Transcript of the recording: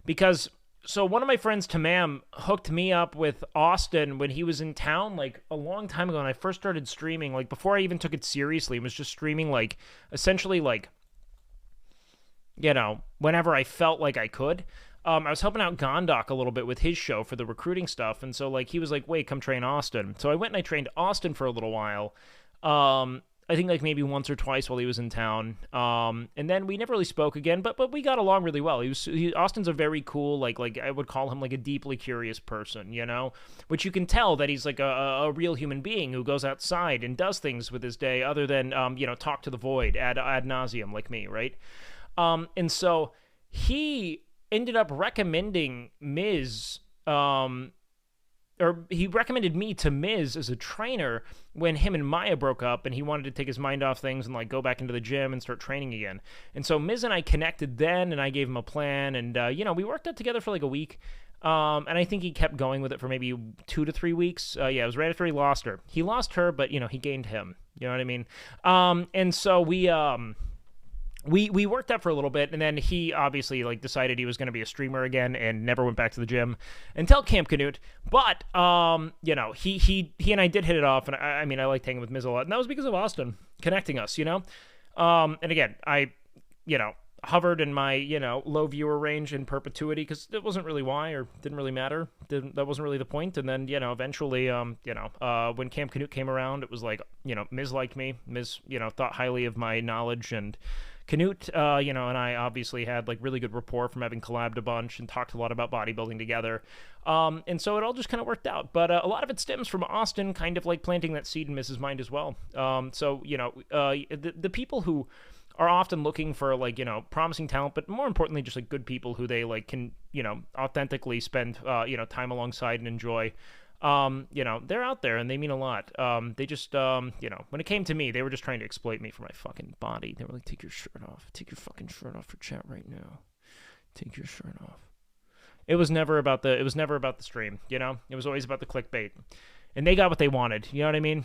because so one of my friends, Tamam, hooked me up with Austin when he was in town like a long time ago, and I first started streaming. Like before I even took it seriously, it was just streaming like essentially like whenever I felt like I could. I was helping out Gondok a little bit with his show for the recruiting stuff, and so like he was like, "Wait, come train Austin." So I went and I trained Austin for a little while. I think like maybe once or twice while he was in town. And then we never really spoke again, but we got along really well. Austin's a very cool, like I would call him like a deeply curious person, which you can tell that he's like a real human being who goes outside and does things with his day other than talk to the void ad nauseum like me, right? And so he ended up recommending Miz, or he recommended me to Miz as a trainer when him and Maya broke up, and he wanted to take his mind off things and like go back into the gym and start training again. And so Miz and I connected then, and I gave him a plan, and we worked out together for like a week. And I think he kept going with it for maybe 2 to 3 weeks. It was right after he lost her. He lost her, but he gained him. You know what I mean? And so we worked out for a little bit, and then he obviously like decided he was going to be a streamer again and never went back to the gym until Camp Canute. But he and I did hit it off, and I mean I liked hanging with Miz a lot, and that was because of Austin connecting us. And again, I hovered in my low viewer range in perpetuity because it wasn't really why, or didn't really matter. That wasn't really the point. And then eventually when Camp Canute came around, it was like Miz liked me. Miz thought highly of my knowledge, and Canute, and I obviously had like really good rapport from having collabed a bunch and talked a lot about bodybuilding together. And so it all just kind of worked out. But a lot of it stems from Austin kind of like planting that seed in Miz's mind as well. The people who are often looking for like, promising talent, but more importantly, just like good people who they like can, authentically spend, time alongside and enjoy. They're out there and they mean a lot. They just, when it came to me, they were just trying to exploit me for my fucking body. They were like, take your shirt off. Take your fucking shirt off for chat right now. Take your shirt off. It was never about the stream, It was always about the clickbait. And they got what they wanted, you know what I mean?